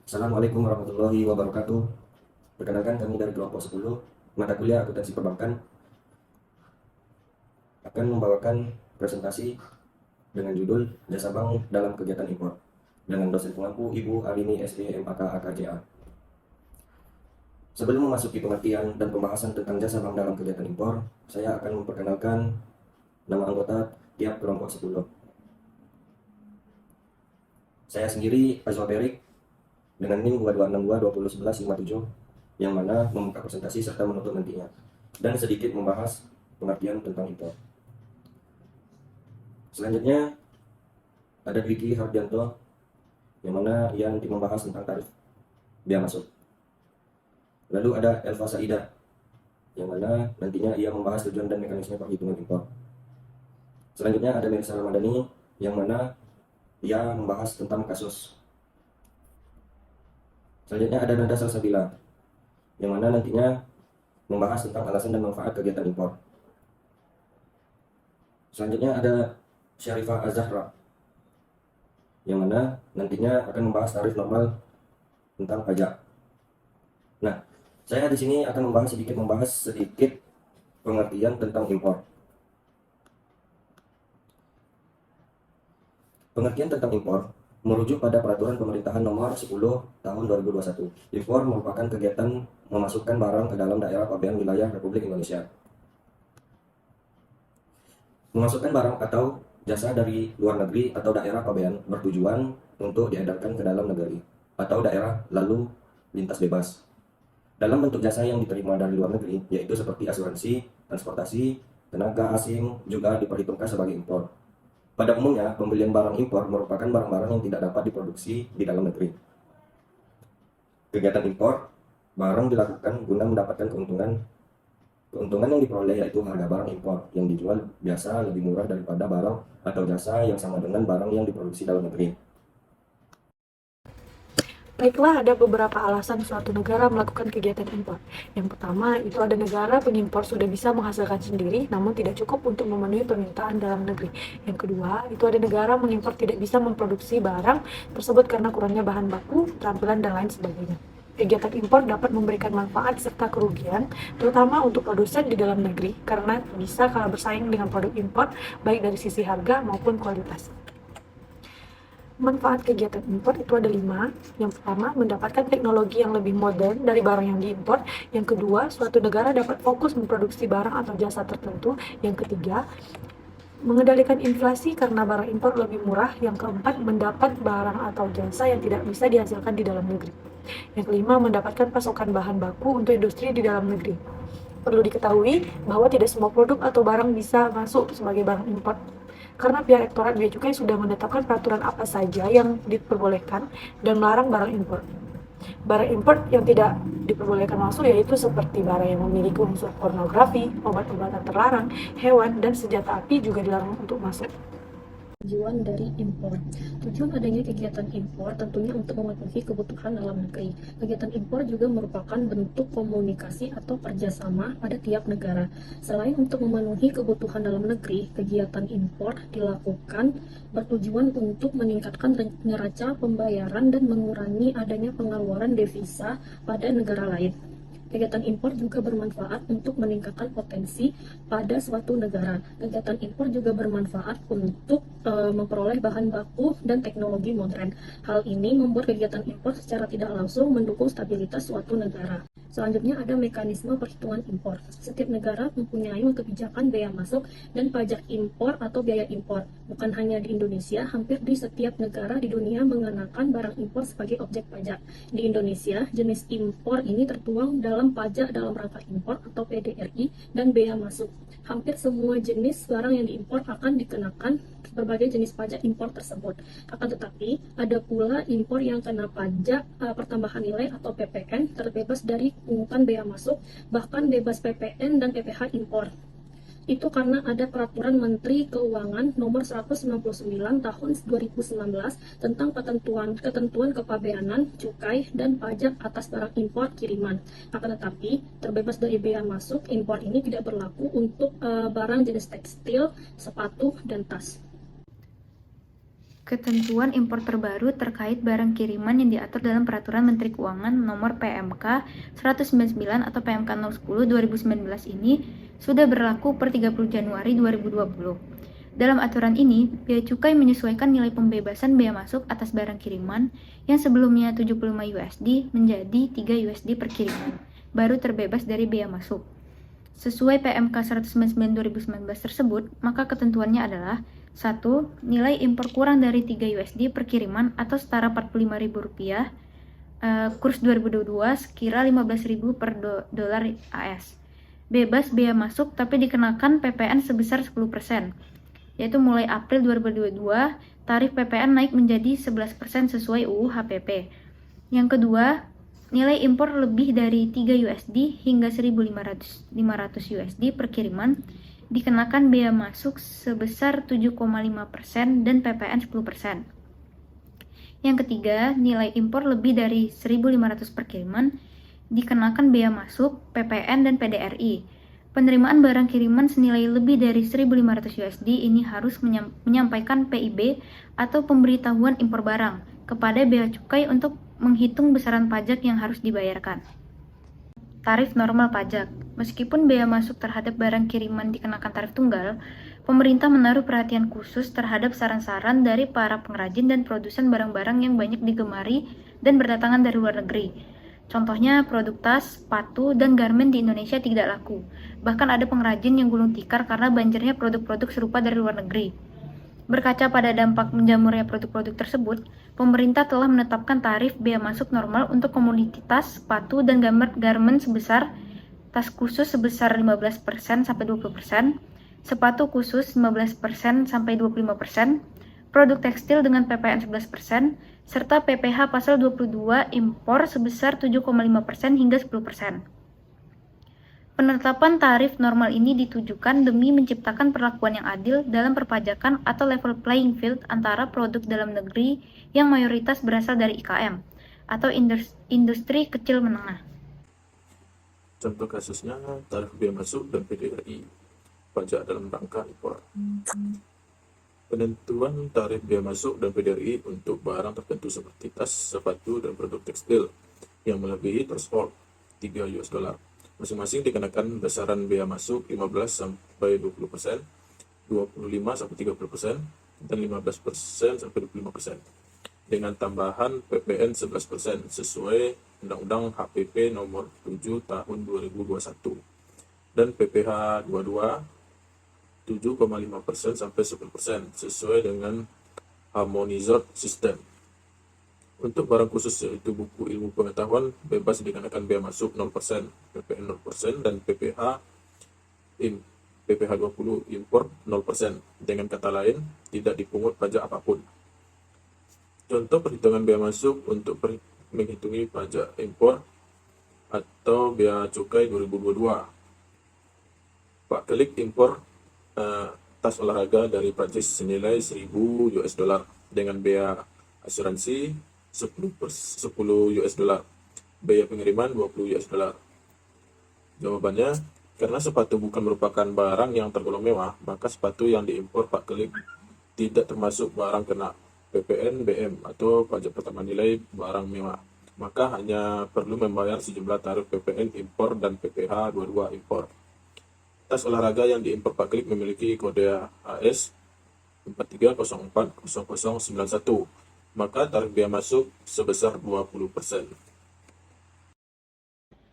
Assalamualaikum warahmatullahi wabarakatuh. Perkenalkan kami dari kelompok 10 mata kuliah akuntansi perbankan akan membawakan presentasi dengan judul Jasa Bank dalam Kegiatan Impor dengan dosen pengampu Ibu Arini SE MAK AKJA. Sebelum memasuki pengertian dan pembahasan tentang jasa bank dalam kegiatan impor, saya akan memperkenalkan nama anggota tiap kelompok 10. Saya sendiri Azwa Perik dengan NIM 2262201157 yang mana membuka presentasi serta menutup nantinya dan sedikit membahas pengertian tentang impor. Selanjutnya ada Dwiki Hardianto yang mana ia nanti membahas tentang tarif biaya masuk. Lalu ada Elva Saida yang mana nantinya ia membahas tujuan dan mekanisme perhitungan impor. Selanjutnya ada Melisa Ramadhani yang mana ia membahas tentang kasus. Selanjutnya ada Nanda Salsabila yang mana nantinya membahas tentang alasan dan manfaat kegiatan impor. Selanjutnya ada Syarifah Azahra yang mana nantinya akan membahas tarif normal tentang pajak. Nah, saya di sini akan membahas sedikit pengertian tentang impor. Pengertian tentang impor merujuk pada peraturan pemerintahan nomor 10 tahun 2021. Impor merupakan kegiatan memasukkan barang ke dalam daerah pabean wilayah Republik Indonesia. Memasukkan barang atau jasa dari luar negeri atau daerah pabean bertujuan untuk diedarkan ke dalam negeri atau daerah lalu lintas bebas dalam bentuk jasa yang diterima dari luar negeri, yaitu seperti asuransi, transportasi, tenaga asing juga diperhitungkan sebagai impor. Pada umumnya, pembelian barang impor merupakan barang-barang yang tidak dapat diproduksi di dalam negeri. Kegiatan impor, barang dilakukan guna mendapatkan keuntungan. Keuntungan yang diperoleh yaitu harga barang impor yang dijual biasa lebih murah daripada barang atau jasa yang sama dengan barang yang diproduksi dalam negeri. Baiklah, ada beberapa alasan suatu negara melakukan kegiatan impor. Yang pertama, itu ada negara pengimpor sudah bisa menghasilkan sendiri, namun tidak cukup untuk memenuhi permintaan dalam negeri. Yang kedua, itu ada negara mengimpor tidak bisa memproduksi barang tersebut karena kurangnya bahan baku, keterampilan, dan lain sebagainya. Kegiatan impor dapat memberikan manfaat serta kerugian, terutama untuk produsen di dalam negeri, karena bisa kalah bersaing dengan produk impor, baik dari sisi harga maupun kualitas. Manfaat kegiatan impor itu ada 5. Yang pertama, mendapatkan teknologi yang lebih modern dari barang yang diimpor. Yang kedua, suatu negara dapat fokus memproduksi barang atau jasa tertentu. Yang ketiga, mengendalikan inflasi karena barang impor lebih murah. Yang keempat, mendapat barang atau jasa yang tidak bisa dihasilkan di dalam negeri. Yang kelima, mendapatkan pasokan bahan baku untuk industri di dalam negeri. Perlu diketahui bahwa tidak semua produk atau barang bisa masuk sebagai barang impor, karena pihak Rektorat Bea Cukai sudah menetapkan peraturan apa saja yang diperbolehkan dan melarang barang impor. Barang impor yang tidak diperbolehkan masuk yaitu seperti barang yang memiliki unsur pornografi, obat-obatan terlarang, hewan, dan senjata api juga dilarang untuk masuk. Tujuan dari impor. Tujuan adanya kegiatan impor tentunya untuk memenuhi kebutuhan dalam negeri. Kegiatan impor juga merupakan bentuk komunikasi atau kerjasama pada tiap negara. Selain untuk memenuhi kebutuhan dalam negeri, kegiatan impor dilakukan bertujuan untuk meningkatkan neraca pembayaran dan mengurangi adanya pengeluaran devisa pada negara lain. Kegiatan impor juga bermanfaat untuk meningkatkan potensi pada suatu negara. Kegiatan impor juga bermanfaat untuk memperoleh bahan baku dan teknologi modern. Hal ini membuat kegiatan impor secara tidak langsung mendukung stabilitas suatu negara. Selanjutnya ada mekanisme perhitungan impor. Setiap negara mempunyai kebijakan bea masuk dan pajak impor atau biaya impor. Bukan hanya di Indonesia, hampir di setiap negara di dunia mengenakan barang impor sebagai objek pajak. Di Indonesia, jenis impor ini tertuang dalam pajak dalam rangka impor atau PDRI dan bea masuk. Hampir semua jenis barang yang diimpor akan dikenakan berbagai jenis pajak impor tersebut. Akan tetapi, ada pula impor yang kena pajak pertambahan nilai atau PPN terbebas dari pungutan bea masuk, bahkan bebas PPN dan PPh impor. Itu karena ada Peraturan Menteri Keuangan Nomor 199 Tahun 2019 tentang ketentuan kepabeanan, cukai, dan pajak atas barang impor kiriman. Akan tetapi, terbebas dari bea masuk, impor ini tidak berlaku untuk barang jenis tekstil, sepatu, dan tas. ketentuan impor terbaru terkait barang kiriman yang diatur dalam Peraturan Menteri Keuangan Nomor PMK 199 atau PMK 010 2019 ini sudah berlaku per 30 Januari 2020. Dalam aturan ini, bea cukai menyesuaikan nilai pembebasan bea masuk atas barang kiriman yang sebelumnya 75 USD menjadi 3 USD per kiriman, baru terbebas dari bea masuk. Sesuai PMK 199 2019 tersebut, maka ketentuannya adalah 1. Nilai impor kurang dari 3 USD per kiriman atau setara Rp45.000, kurs 2022 sekira 15.000 per dolar AS. Bebas bea masuk tapi dikenakan PPN sebesar 10%, yaitu mulai April 2022, tarif PPN naik menjadi 11% sesuai UU HPP. Yang kedua, nilai impor lebih dari 3 USD hingga 1.500 USD per kiriman dikenakan bea masuk sebesar 7,5% dan PPN 10%. Yang ketiga, nilai impor lebih dari 1.500 per kiriman dikenakan bea masuk, PPN, dan PDRI. Penerimaan barang kiriman senilai lebih dari 1.500 USD ini harus menyampaikan PIB atau pemberitahuan impor barang kepada bea cukai untuk menghitung besaran pajak yang harus dibayarkan. Tarif normal pajak. Meskipun bea masuk terhadap barang kiriman dikenakan tarif tunggal, pemerintah menaruh perhatian khusus terhadap saran-saran dari para pengrajin dan produsen barang-barang yang banyak digemari dan berdatangan dari luar negeri. Contohnya produk tas, sepatu, dan garmen di Indonesia tidak laku. Bahkan ada pengrajin yang gulung tikar karena banjirnya produk-produk serupa dari luar negeri. Berkaca pada dampak menjamurnya produk-produk tersebut, pemerintah telah menetapkan tarif bea masuk normal untuk komoditi tas, sepatu, dan garmen sebesar tas khusus sebesar 15% sampai 20%, sepatu khusus 15% sampai 25%, produk tekstil dengan PPN 11%, serta PPh pasal 22 impor sebesar 7,5% hingga 10%. Penetapan tarif normal ini ditujukan demi menciptakan perlakuan yang adil dalam perpajakan atau level playing field antara produk dalam negeri yang mayoritas berasal dari IKM atau industri kecil menengah. Contoh kasusnya tarif bea masuk dan PDRI, pajak dalam rangka impor. Penentuan tarif bea masuk dan PDRI untuk barang tertentu seperti tas, sepatu, dan produk tekstil yang melebihi threshold 3 US dollar. Masing-masing dikenakan besaran bea masuk 15 sampai 20%, 25 sampai 30%, dan 15% sampai 25%. Dengan tambahan PPN 11% sesuai Undang-Undang HPP nomor 7 tahun 2021 dan PPh 22 7,5% sampai 10% sesuai dengan Harmonized System. Untuk barang khusus yaitu buku ilmu pengetahuan bebas dikenakan bea masuk 0%, PPN 0%, dan PPh 20 impor 0%. Dengan kata lain, tidak dipungut pajak apapun. Contoh perhitungan bea masuk untuk menghitungi pajak impor atau bea cukai 2022. Pak Klik impor tas olahraga dari Prancis senilai 1.000 US dollar dengan bea asuransi 10 US dollar, biaya pengiriman 20 US dollar. Jawabannya, karena sepatu bukan merupakan barang yang tergolong mewah, maka sepatu yang diimpor Pak Klik tidak termasuk barang kena PPN BM atau pajak pertama nilai barang mewah. Maka hanya perlu membayar sejumlah tarif PPN impor dan PPh 22 impor. Tas olahraga yang diimpor Pak Klik memiliki kode AS 43040091, maka tarif bea masuk sebesar 20%.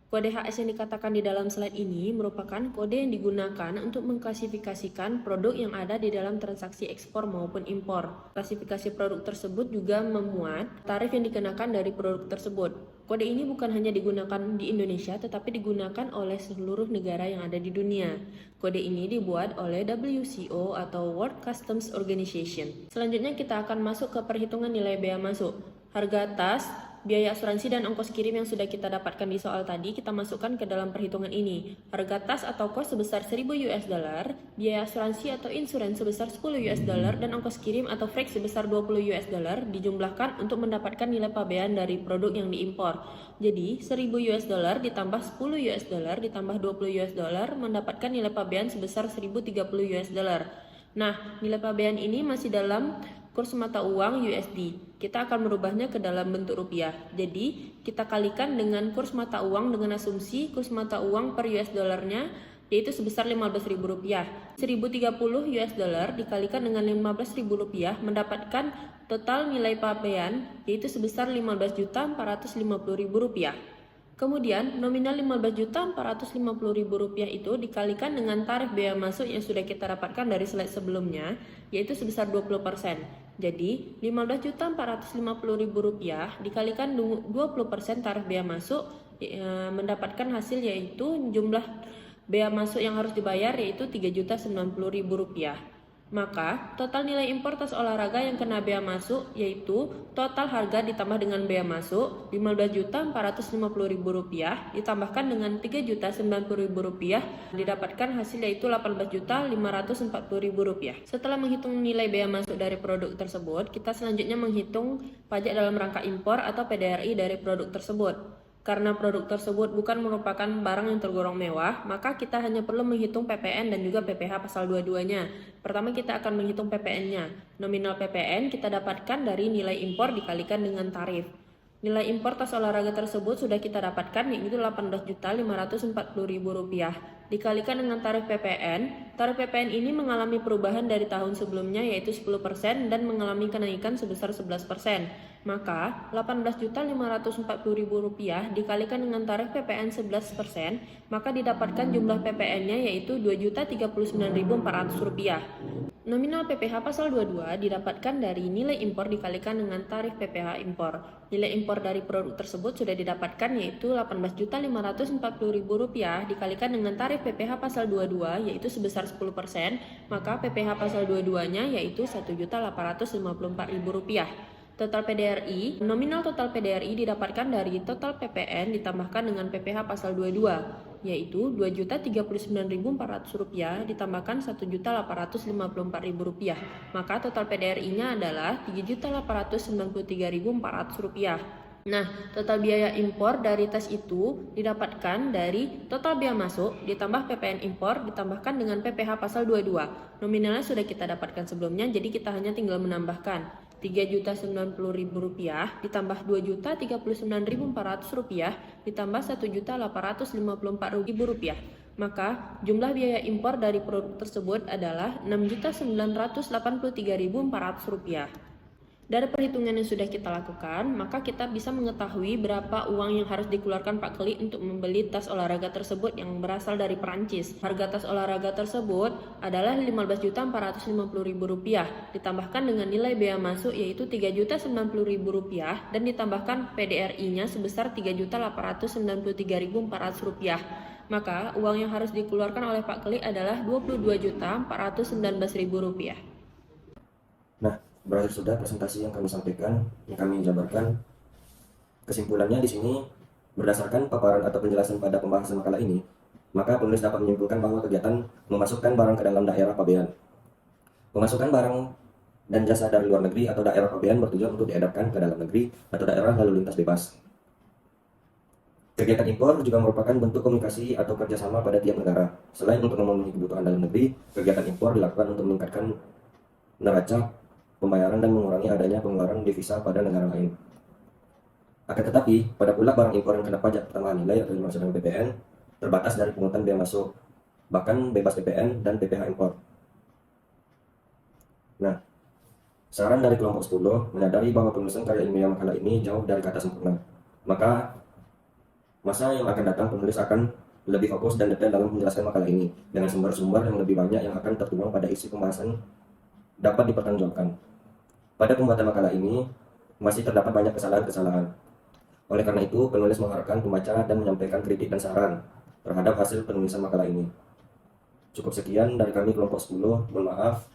Kode HS yang dikatakan di dalam slide ini merupakan kode yang digunakan untuk mengklasifikasikan produk yang ada di dalam transaksi ekspor maupun impor. Klasifikasi produk tersebut juga memuat tarif yang dikenakan dari produk tersebut. Kode ini bukan hanya digunakan di Indonesia tetapi digunakan oleh seluruh negara yang ada di dunia. Kode ini dibuat oleh WCO atau World Customs Organization. Selanjutnya kita akan masuk ke perhitungan nilai bea masuk. Harga tas, biaya asuransi dan ongkos kirim yang sudah kita dapatkan di soal tadi kita masukkan ke dalam perhitungan ini. Harga tas atau kos sebesar 1.000 US dollar, biaya asuransi atau insurans sebesar 10 US dollar dan ongkos kirim atau freight sebesar 20 US dollar dijumlahkan untuk mendapatkan nilai pabean dari produk yang diimpor. Jadi 1.000 US dollar ditambah 10 US dollar ditambah 20 US dollar mendapatkan nilai pabean sebesar 1.030 US dollar. Nah, nilai pabean ini masih dalam kurs mata uang USD. Kita akan merubahnya ke dalam bentuk rupiah. Jadi, kita kalikan dengan kurs mata uang dengan asumsi kurs mata uang per US dollarnya yaitu sebesar Rp15.000. 1030 US dollar dikalikan dengan Rp15.000 mendapatkan total nilai pabean yaitu sebesar Rp15.450.000. Kemudian, nominal Rp15.450.000 itu dikalikan dengan tarif bea masuk yang sudah kita dapatkan dari slide sebelumnya, yaitu sebesar 20%. Jadi, Rp15.450.000 dikalikan 20% tarif bea masuk, mendapatkan hasil yaitu jumlah bea masuk yang harus dibayar yaitu Rp3.090.000. Maka, total nilai impor tas olahraga yang kena bea masuk yaitu total harga ditambah dengan bea masuk Rp15.450.000 ditambahkan dengan Rp3.090.000 didapatkan hasil yaitu Rp18.540.000. Setelah menghitung nilai bea masuk dari produk tersebut, kita selanjutnya menghitung pajak dalam rangka impor atau PDRI dari produk tersebut. Karena produk tersebut bukan merupakan barang yang tergolong mewah, maka kita hanya perlu menghitung PPN dan juga PPh pasal 22-nya. Pertama kita akan menghitung PPN-nya. Nominal PPN kita dapatkan dari nilai impor dikalikan dengan tarif. Nilai impor tas olahraga tersebut sudah kita dapatkan yaitu Rp18.540.000 dikalikan dengan tarif PPN. Tarif PPN ini mengalami perubahan dari tahun sebelumnya yaitu 10% dan mengalami kenaikan sebesar 11%. Maka Rp18.540.000 dikalikan dengan tarif PPN 11%, maka didapatkan jumlah PPN-nya yaitu Rp2.039.400. Nominal PPh pasal 22 didapatkan dari nilai impor dikalikan dengan tarif PPh impor. Nilai impor dari produk tersebut sudah didapatkan yaitu Rp18.540.000 dikalikan dengan tarif PPh pasal 22 yaitu sebesar 10%, maka PPh pasal 22-nya yaitu Rp1.854.000. Total PDRI, nominal total PDRI didapatkan dari total PPN ditambahkan dengan PPh pasal 22, yaitu Rp2.039.400 ditambahkan Rp1.854.000. Maka total PDRI-nya adalah Rp3.893.400. Nah, total biaya impor dari tas itu didapatkan dari total biaya masuk ditambah PPN impor ditambahkan dengan PPh pasal 22. Nominalnya sudah kita dapatkan sebelumnya, jadi kita hanya tinggal menambahkan Rp3.090.000 ditambah Rp2.039.400 ditambah Rp1.854.000. Maka jumlah biaya impor dari produk tersebut adalah Rp6.983.400. Dari perhitungan yang sudah kita lakukan, maka kita bisa mengetahui berapa uang yang harus dikeluarkan Pak Keli untuk membeli tas olahraga tersebut yang berasal dari Perancis. Harga tas olahraga tersebut adalah Rp15.450.000 ditambahkan dengan nilai bea masuk yaitu Rp3.090.000 dan ditambahkan PDRI-nya sebesar Rp3.893.400. Maka uang yang harus dikeluarkan oleh Pak Keli adalah Rp22.419.000. Nah, berakhir sudah presentasi yang kami sampaikan, yang kami jabarkan. Kesimpulannya di sini, berdasarkan paparan atau penjelasan pada pembahasan makalah ini, maka penulis dapat menyimpulkan bahwa kegiatan memasukkan barang ke dalam daerah pabean. Memasukkan barang dan jasa dari luar negeri atau daerah pabean bertujuan untuk diedarkan ke dalam negeri atau daerah lalu lintas bebas. Kegiatan impor juga merupakan bentuk komunikasi atau kerjasama pada tiap negara. Selain untuk memenuhi kebutuhan dalam negeri, kegiatan impor dilakukan untuk meningkatkan neraca pembayaran dan mengurangi adanya pengeluaran devisa pada negara lain. Akan tetapi, pada pula barang impor yang kena pajak tambahan nilai atau dimaksud dengan PPN terbatas dari pungutan bea masuk, bahkan bebas PPN dan PPh impor. Nah, saran dari kelompok 10 menyadari bahwa penulisan karya ilmiah makalah ini jauh dari kata sempurna. Maka, masa yang akan datang penulis akan lebih fokus dan detail dalam menjelaskan makalah ini dengan sumber-sumber yang lebih banyak yang akan tertuang pada isi pembahasan dapat dipertanggungjawabkan. Pada pembuatan makalah ini masih terdapat banyak kesalahan-kesalahan. Oleh karena itu, penulis mengharapkan pembaca dan menyampaikan kritik dan saran terhadap hasil penulisan makalah ini. Cukup sekian dari kami kelompok 10. Mohon maaf.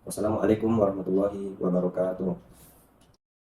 Wassalamualaikum warahmatullahi wabarakatuh.